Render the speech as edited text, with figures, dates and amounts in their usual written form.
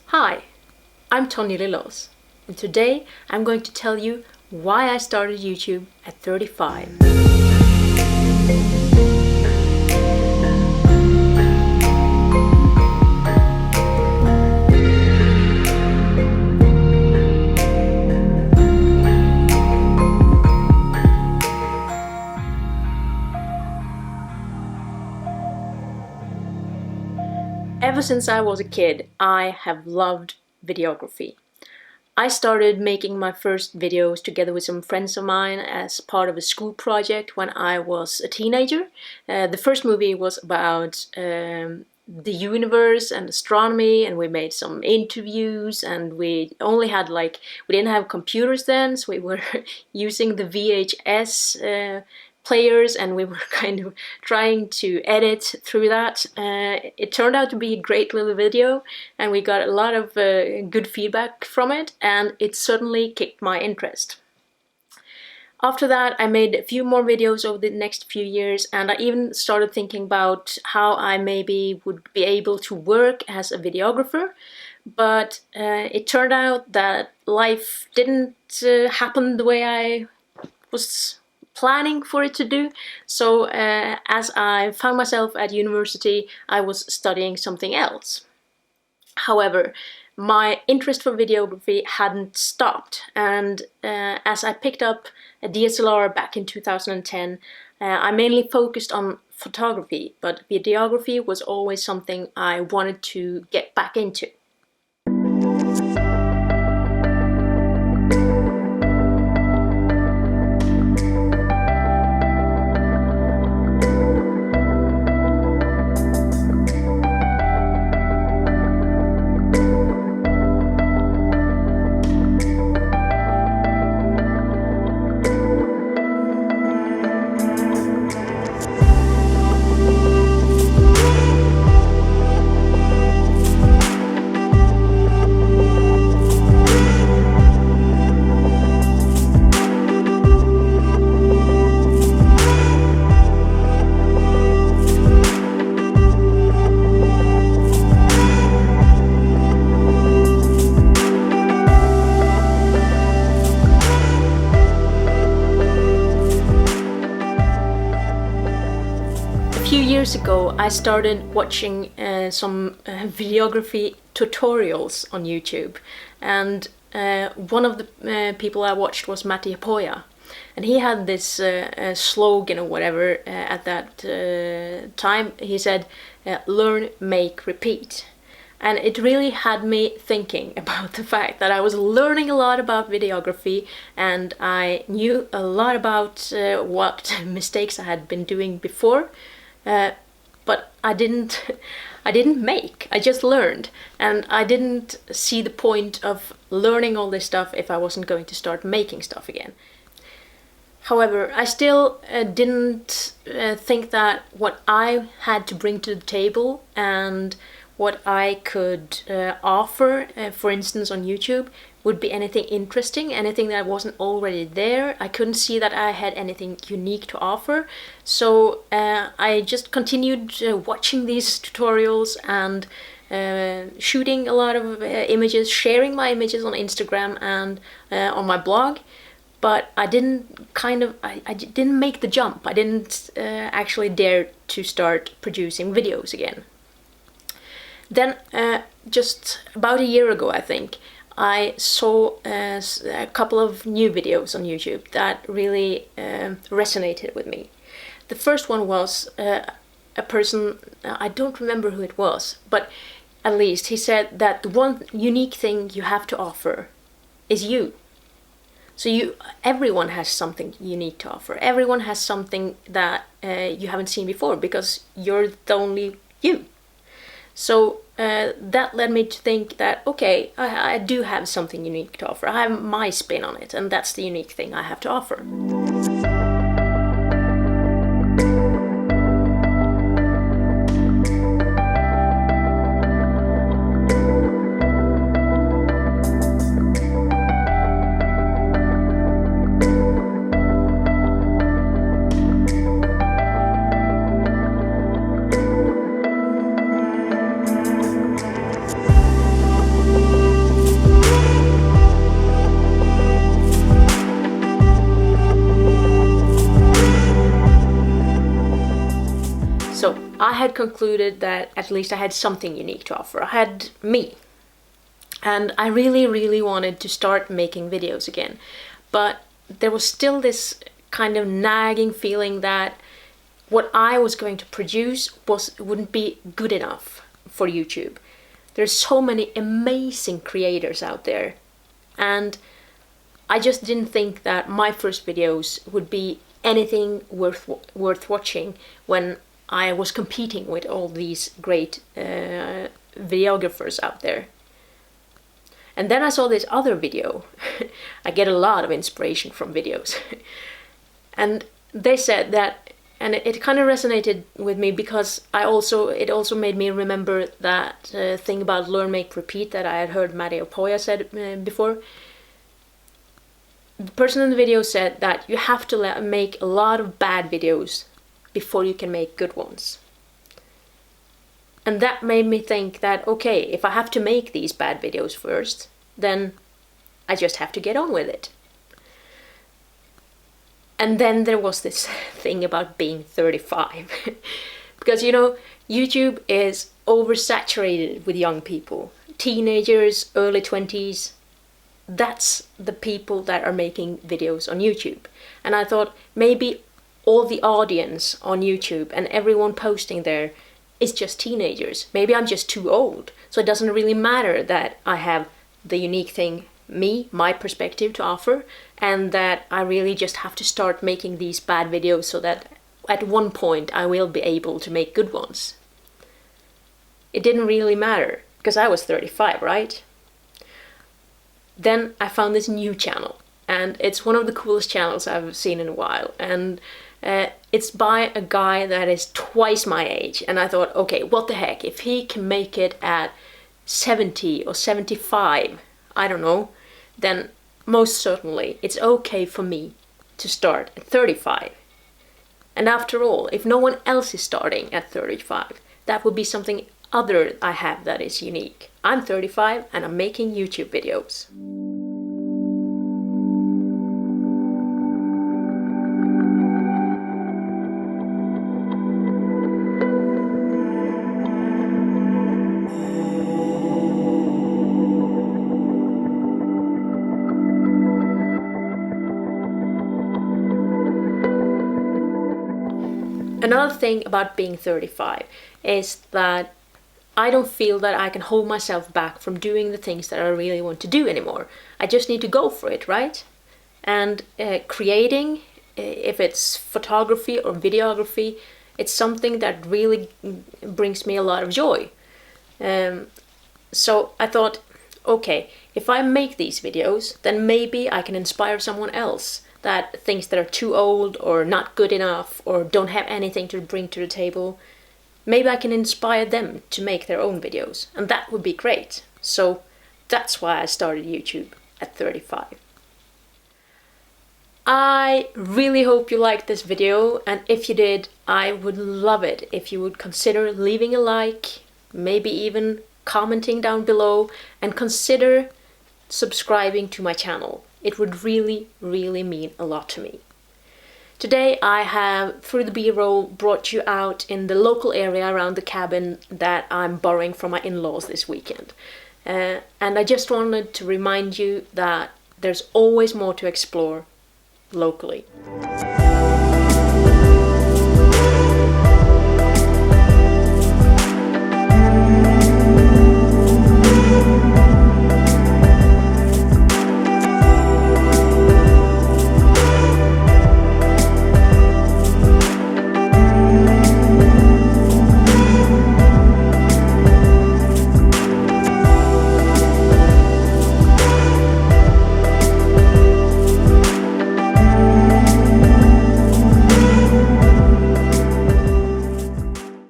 Hi, I'm Tony Lillos, and today I'm going to tell you why I started YouTube at 35. Ever since I was a kid, I have loved videography. I started making my first videos together with some friends of mine as part of a school project when I was a teenager. The first movie was about the universe and astronomy, and we made some interviews, and we didn't have computers then, so we were using the VHS players, and we were kind of trying to edit through that. It turned out to be a great little video, and we got a lot of good feedback from it, and it certainly kicked my interest. After that, I made a few more videos over the next few years, and I even started thinking about how I maybe would be able to work as a videographer. But it turned out that life didn't happen the way I was planning for it to do. So as I found myself at university, I was studying something else. However, my interest for videography hadn't stopped, and as I picked up a DSLR back in 2010, I mainly focused on photography, but videography was always something I wanted to get back into. A few years ago, I started watching some videography tutorials on YouTube, and one of the people I watched was Matti Poja, and he had this slogan or whatever at that time. He said, "Learn, make, repeat." And it really had me thinking about the fact that I was learning a lot about videography, and I knew a lot about what mistakes I had been doing before. But I didn't make. I just learned, and I didn't see the point of learning all this stuff if I wasn't going to start making stuff again. However, I still didn't think that what I had to bring to the table and what I could offer, for instance on YouTube, would be anything interesting, anything that wasn't already there. I couldn't see that I had anything unique to offer. So I just continued watching these tutorials and shooting a lot of images, sharing my images on Instagram and on my blog. But I didn't I didn't make the jump. I didn't actually dare to start producing videos again. Then just about a year ago, I think, I saw a couple of new videos on YouTube that really resonated with me. The first one was a person, I don't remember who it was, but at least he said that the one unique thing you have to offer is you. So everyone has something unique to offer. Everyone has something that you haven't seen before, because you're the only you. So that led me to think that, okay, I do have something unique to offer. I have my spin on it, and that's the unique thing I have to offer. had concluded that at least I had something unique to offer. I had me. And I really, really wanted to start making videos again. But there was still this kind of nagging feeling that what I was going to produce wouldn't be good enough for YouTube. There's so many amazing creators out there, and I just didn't think that my first videos would be anything worth watching when I was competing with all these great videographers out there. And then I saw this other video. I get a lot of inspiration from videos. And they said that, and it kind of resonated with me because it also made me remember that thing about learn, make, repeat that I had heard Maddie Opoya said before. The person in the video said that you have to make a lot of bad videos before you can make good ones. And that made me think that, okay, if I have to make these bad videos first, then I just have to get on with it. And then there was this thing about being 35. Because, you know, YouTube is oversaturated with young people. Teenagers, early 20s. That's the people that are making videos on YouTube. And I thought maybe all the audience on YouTube and everyone posting there is just teenagers. Maybe I'm just too old. So it doesn't really matter that I have the unique thing, my perspective to offer, and that I really just have to start making these bad videos so that at one point I will be able to make good ones. It didn't really matter, because I was 35, right? Then I found this new channel, and it's one of the coolest channels I've seen in a while, and it's by a guy that is twice my age, and I thought, okay, what the heck, if he can make it at 70 or 75, I don't know, then most certainly it's okay for me to start at 35. And after all, if no one else is starting at 35, that would be something other I have that is unique. I'm 35 and I'm making YouTube videos. Another thing about being 35 is that I don't feel that I can hold myself back from doing the things that I really want to do anymore. I just need to go for it, right? And creating, if it's photography or videography, it's something that really brings me a lot of joy. So I thought, okay, if I make these videos, then maybe I can inspire someone else that thinks that are too old or not good enough or don't have anything to bring to the table. Maybe I can inspire them to make their own videos, and that would be great. So that's why I started YouTube at 35. I really hope you liked this video, and if you did, I would love it if you would consider leaving a like, maybe even commenting down below, and consider subscribing to my channel. It would really, really mean a lot to me. Today I have, through the B-roll, brought you out in the local area around the cabin that I'm borrowing from my in-laws this weekend. And I just wanted to remind you that there's always more to explore locally.